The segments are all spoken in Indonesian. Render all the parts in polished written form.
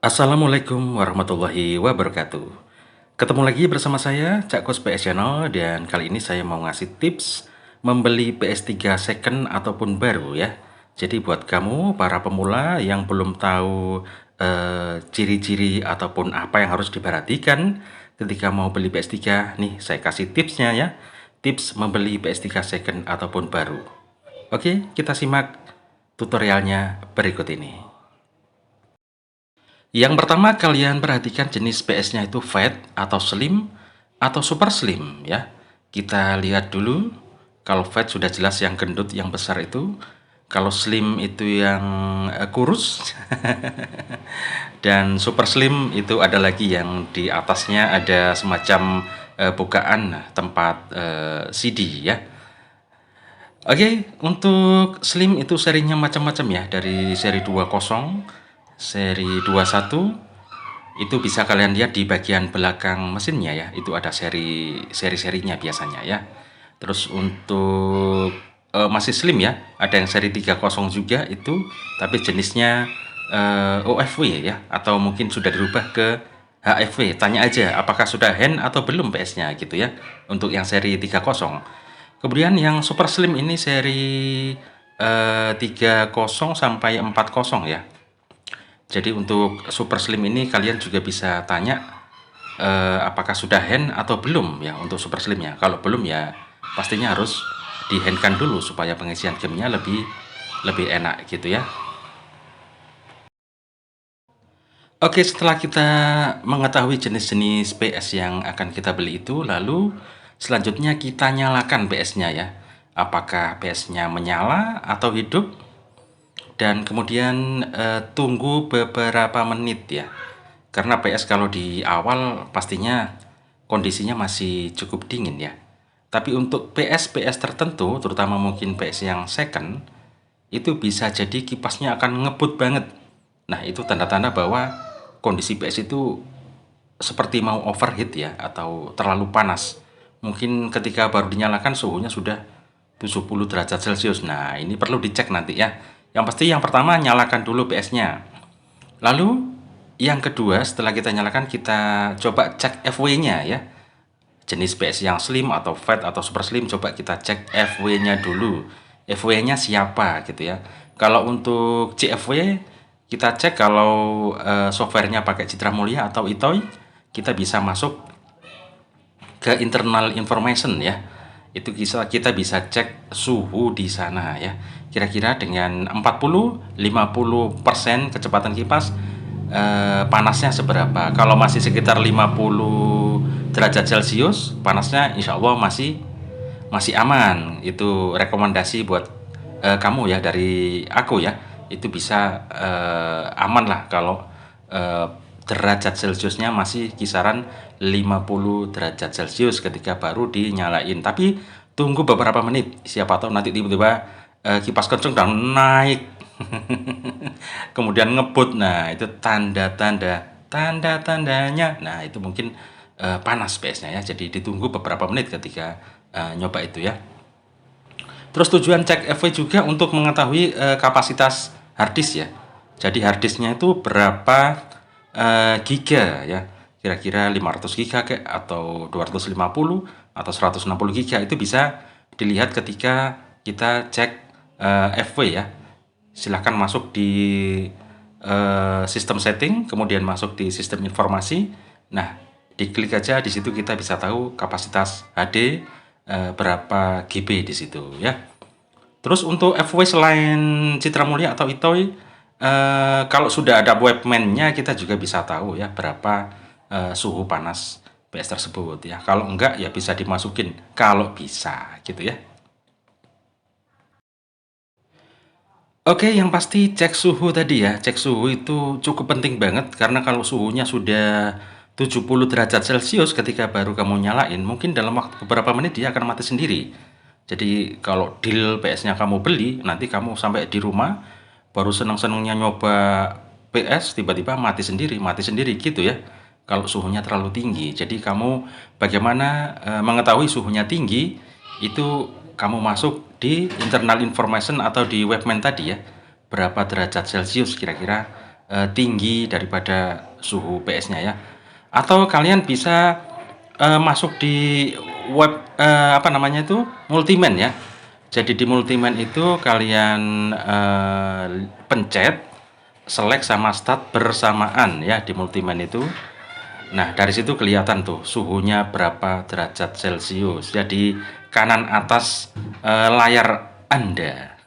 Assalamualaikum warahmatullahi wabarakatuh. Ketemu lagi bersama saya, Cak Kos PS Channel, dan kali ini saya mau ngasih tips membeli PS3 second ataupun baru ya. Jadi buat kamu para pemula yang belum tahu ciri-ciri ataupun apa yang harus diperhatikan ketika mau beli PS3, nih saya kasih tipsnya ya. Tips membeli PS3 second ataupun baru. Oke, kita simak tutorialnya berikut ini. Yang pertama, kalian perhatikan jenis PS-nya itu fat atau slim atau super slim ya. Kita lihat dulu. Kalau fat sudah jelas yang gendut, yang besar itu. Kalau slim itu yang kurus. Dan super slim itu ada lagi yang di atasnya ada semacam bukaan tempat CD ya. Oke, untuk slim itu serinya macam-macam ya, dari seri 20, seri 21 itu bisa kalian lihat di bagian belakang mesinnya ya, itu ada seri-serinya biasanya ya. Terus untuk masih slim ya, ada yang seri 30 juga itu, tapi jenisnya OFW ya, atau mungkin sudah dirubah ke HFW. Tanya aja apakah sudah hand atau belum PS-nya gitu ya, untuk yang seri 30. Kemudian yang super slim ini seri 30 sampai 40 ya. Jadi untuk super slim ini kalian juga bisa tanya apakah sudah hand atau belum ya untuk super slimnya. Kalau belum ya pastinya harus di-handkan dulu supaya pengisian gamenya lebih enak gitu ya. Oke, setelah kita mengetahui jenis-jenis PS yang akan kita beli itu, lalu selanjutnya kita nyalakan PS-nya ya. Apakah PS-nya menyala atau hidup? Dan kemudian tunggu beberapa menit ya. Karena PS kalau di awal pastinya kondisinya masih cukup dingin ya. Tapi untuk PS tertentu, terutama mungkin PS yang second, itu bisa jadi kipasnya akan ngebut banget. Nah, itu tanda-tanda bahwa kondisi PS itu seperti mau overheat ya, atau terlalu panas. Mungkin ketika baru dinyalakan suhunya sudah 70 derajat Celcius. Nah, ini perlu dicek nanti ya. Yang pasti yang pertama nyalakan dulu PS-nya. Lalu yang kedua, setelah kita nyalakan, kita coba cek FW-nya ya. Jenis PS yang slim atau fat atau super slim, coba kita cek FW-nya dulu. FW-nya siapa gitu ya. Kalau untuk CFW, kita cek kalau softwarenya pakai Citra Mulia atau Itoy, kita bisa masuk ke internal information ya. Itu kita bisa cek suhu di sana ya. Kira-kira dengan 40-50% kecepatan kipas panasnya seberapa. Kalau masih sekitar 50 derajat Celcius, panasnya insya Allah masih aman. Itu rekomendasi buat kamu ya, dari aku ya. Itu bisa aman lah kalau derajat Celciusnya masih kisaran 50 derajat Celcius ketika baru dinyalain. Tapi tunggu beberapa menit, siapa tahu nanti tiba-tiba kipas kenceng dan naik kemudian ngebut. Nah, itu tanda-tandanya. Nah, itu mungkin panas PS-nya ya. Jadi ditunggu beberapa menit ketika nyoba itu ya. Terus tujuan cek FW juga untuk mengetahui kapasitas harddisk ya. Jadi harddisknya itu berapa giga ya. Kira-kira 500 giga kayak, atau 250 atau 160 giga, itu bisa dilihat ketika kita cek FW ya. Silahkan masuk di sistem setting, kemudian masuk di sistem informasi. Nah, diklik aja di situ, kita bisa tahu kapasitas HD berapa GB di situ ya. Terus untuk FW selain Citra Mulia atau Itoy, kalau sudah ada webman-nya, kita juga bisa tahu ya berapa suhu panas PS tersebut ya. Kalau enggak ya bisa dimasukin kalau bisa gitu ya. Oke, yang pasti cek suhu tadi ya. Cek suhu itu cukup penting banget, karena kalau suhunya sudah 70 derajat Celcius ketika baru kamu nyalain, mungkin dalam waktu beberapa menit dia akan mati sendiri. Jadi kalau deal PS-nya kamu beli, nanti kamu sampai di rumah baru seneng-senengnya nyoba PS, tiba-tiba mati sendiri gitu ya. Kalau suhunya terlalu tinggi. Jadi kamu bagaimana mengetahui suhunya tinggi, itu kamu masuk di internal information atau di webman tadi ya, berapa derajat Celcius kira-kira tinggi daripada suhu PS-nya ya. Atau kalian bisa masuk di web apa namanya itu, Multiman ya. Jadi di Multiman itu kalian pencet select sama start bersamaan ya di Multiman itu. Nah, dari situ kelihatan tuh suhunya berapa derajat Celcius. Jadi kanan atas layar Anda.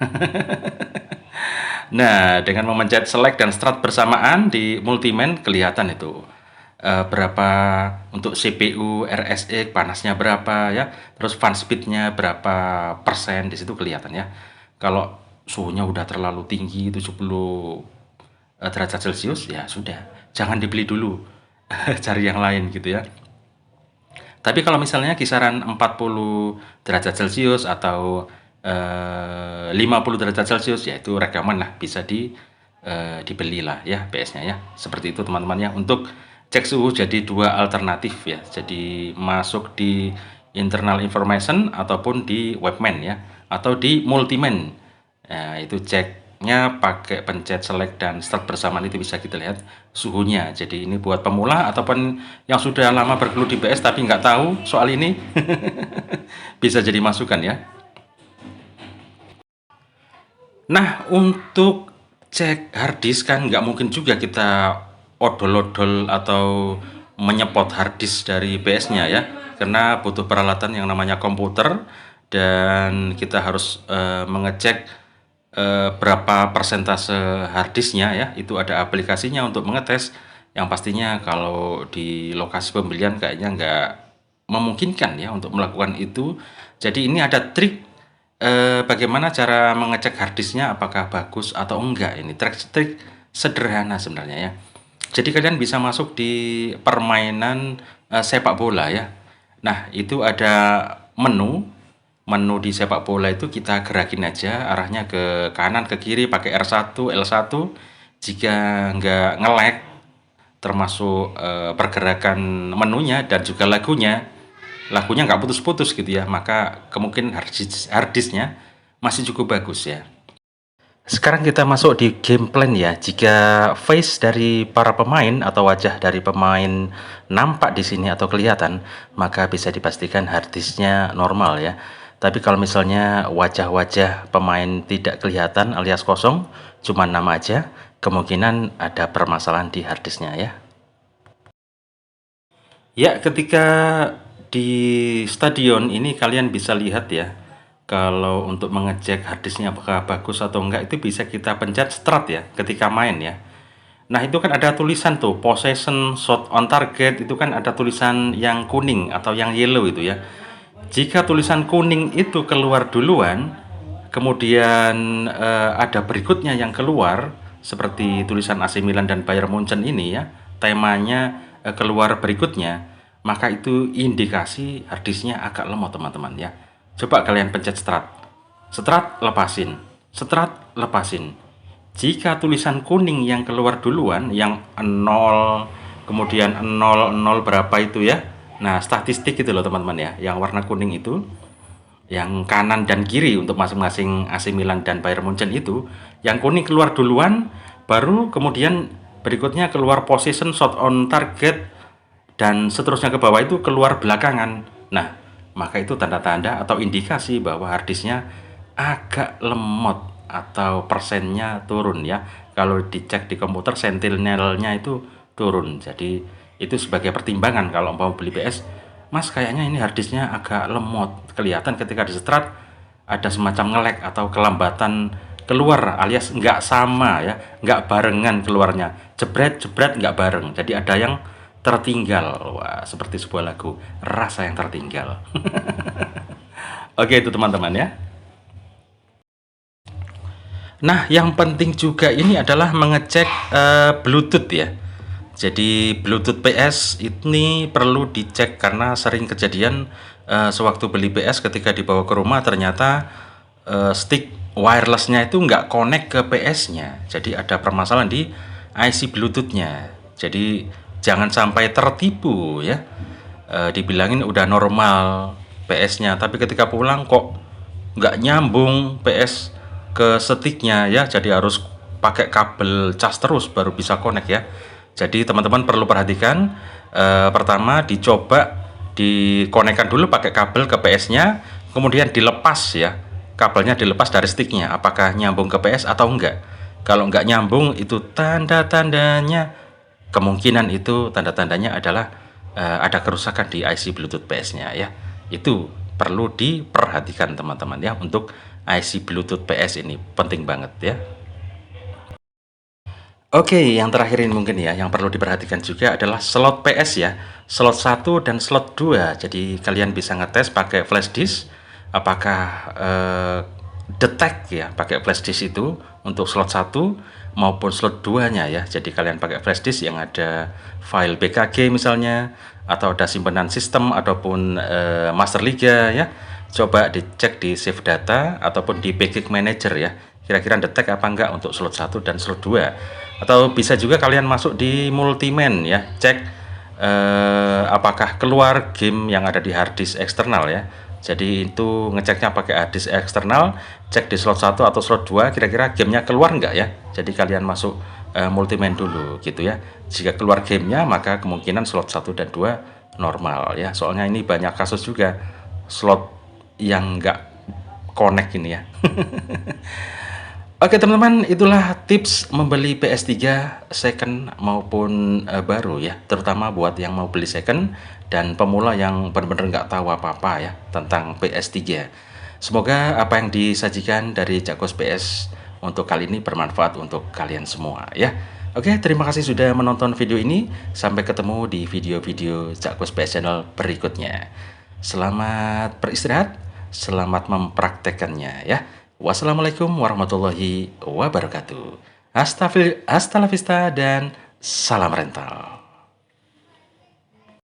Nah, dengan memencet select dan start bersamaan di Multiman kelihatan itu berapa untuk CPU, RSX panasnya berapa ya, terus fan speednya berapa persen, di situ kelihatan ya. Kalau suhunya udah terlalu tinggi 70 derajat Celcius ya sudah, jangan dibeli dulu. Cari yang lain gitu ya. Tapi kalau misalnya kisaran 40 derajat Celcius atau 50 derajat Celcius, ya itu rekaman lah, bisa dibeli lah ya PS-nya ya. Seperti itu teman-teman ya. Untuk cek suhu jadi dua alternatif ya. Jadi masuk di internal information ataupun di webman ya, atau di Multiman. Nah, itu ceknya pakai pencet select dan start bersamaan, itu bisa kita lihat suhunya. Jadi ini buat pemula ataupun yang sudah lama bergelut di PS tapi nggak tahu soal ini, bisa jadi masukan ya. Nah, untuk cek harddisk kan nggak mungkin juga kita odol-odol atau menyepot harddisk dari PS-nya ya, karena butuh peralatan yang namanya komputer, dan kita harus mengecek berapa persentase harddisknya ya. Itu ada aplikasinya untuk mengetes. Yang pastinya kalau di lokasi pembelian kayaknya nggak memungkinkan ya untuk melakukan itu. Jadi ini ada trik bagaimana cara mengecek harddisknya apakah bagus atau enggak. Ini trik-trik sederhana sebenarnya ya. Jadi kalian bisa masuk di permainan sepak bola ya. Nah, itu ada menu. Menu di sepak bola itu kita gerakin aja arahnya ke kanan ke kiri pakai R1, L1. Jika nggak nge-lag, termasuk pergerakan menunya dan juga lagunya nggak putus-putus gitu ya, maka kemungkinan harddisknya masih cukup bagus ya. Sekarang kita masuk di game plan ya. Jika face dari para pemain atau wajah dari pemain nampak di sini atau kelihatan, maka bisa dipastikan harddisknya normal ya. Tapi kalau misalnya wajah-wajah pemain tidak kelihatan alias kosong, cuma nama aja, kemungkinan ada permasalahan di harddisknya ya. Ya, ketika di stadion ini kalian bisa lihat ya, kalau untuk mengecek harddisknya apakah bagus atau enggak, itu bisa kita pencet start ya ketika main ya. Nah, itu kan ada tulisan tuh possession, shot on target, itu kan ada tulisan yang kuning atau yang yellow itu ya. Jika tulisan kuning itu keluar duluan, kemudian ada berikutnya yang keluar seperti tulisan AC Milan dan Bayern Munchen ini ya, temanya keluar berikutnya, maka itu indikasi harddisknya agak lemot teman-teman ya. Coba kalian pencet start, start lepasin, start lepasin. Jika tulisan kuning yang keluar duluan, yang 0 kemudian 00 berapa itu ya, nah statistik itu loh teman-teman ya, yang warna kuning itu, yang kanan dan kiri untuk masing-masing AC Milan dan Bayern Munchen itu, yang kuning keluar duluan, baru kemudian berikutnya keluar position, shot on target, dan seterusnya ke bawah itu keluar belakangan. Nah, maka itu tanda-tanda atau indikasi bahwa harddisknya agak lemot atau persennya turun ya. Kalau dicek di komputer sentinelnya itu turun. Jadi itu sebagai pertimbangan kalau mau beli PS. Mas, kayaknya ini harddisknya agak lemot. Kelihatan ketika di start ada semacam nge-lag atau kelambatan keluar, alias nggak sama ya, nggak barengan keluarnya, jebret-jebret nggak bareng. Jadi ada yang tertinggal. Wah, seperti sebuah lagu, rasa yang tertinggal. Oke, itu teman-teman ya. Nah, yang penting juga ini adalah mengecek Bluetooth ya. Jadi Bluetooth PS ini perlu dicek karena sering kejadian sewaktu beli PS ketika dibawa ke rumah ternyata stick wirelessnya itu nggak connect ke PS-nya. Jadi ada permasalahan di IC Bluetooth-nya. Jadi jangan sampai tertipu ya. Dibilangin udah normal PS-nya, tapi ketika pulang kok nggak nyambung PS ke sticknya ya, jadi harus pakai kabel cas terus baru bisa connect ya. Jadi teman-teman perlu perhatikan, pertama dicoba dikonekkan dulu pakai kabel ke PS-nya, kemudian dilepas ya, kabelnya dilepas dari sticknya, apakah nyambung ke PS atau enggak. Kalau enggak nyambung, itu tanda-tandanya, kemungkinan itu tanda-tandanya adalah ada kerusakan di IC Bluetooth PS-nya ya. Itu perlu diperhatikan teman-teman ya, untuk IC Bluetooth PS ini penting banget ya. Oke, yang terakhir ini mungkin ya, yang perlu diperhatikan juga adalah slot PS ya, slot 1 dan slot 2. Jadi kalian bisa ngetes pakai flash disk, apakah detect ya pakai flash disk itu untuk slot 1 maupun slot 2-nya ya. Jadi kalian pakai flash disk yang ada file BKG misalnya, atau ada simpenan sistem ataupun master liga ya. Coba dicek di save data ataupun di backup manager ya, kira-kira detect apa enggak untuk slot 1 dan slot 2. Atau bisa juga kalian masuk di multiman ya, cek apakah keluar game yang ada di hard disk eksternal ya. Jadi itu ngeceknya pakai hard disk eksternal, cek di slot 1 atau slot 2 kira-kira gamenya keluar enggak ya. Jadi kalian masuk multiman dulu gitu ya. Jika keluar gamenya, maka kemungkinan slot 1 dan 2 normal ya. Soalnya ini banyak kasus juga slot yang enggak connect ini ya. Oke teman-teman, itulah tips membeli PS3 second maupun baru ya, terutama buat yang mau beli second dan pemula yang benar-benar nggak tahu apa-apa ya tentang PS3. Semoga apa yang disajikan dari Jakos PS untuk kali ini bermanfaat untuk kalian semua ya. Oke, terima kasih sudah menonton video ini. Sampai ketemu di video-video Jakos PS Channel berikutnya. Selamat beristirahat, selamat mempraktekannya ya. Wassalamualaikum warahmatullahi wabarakatuh. Hasta la vista dan salam rental.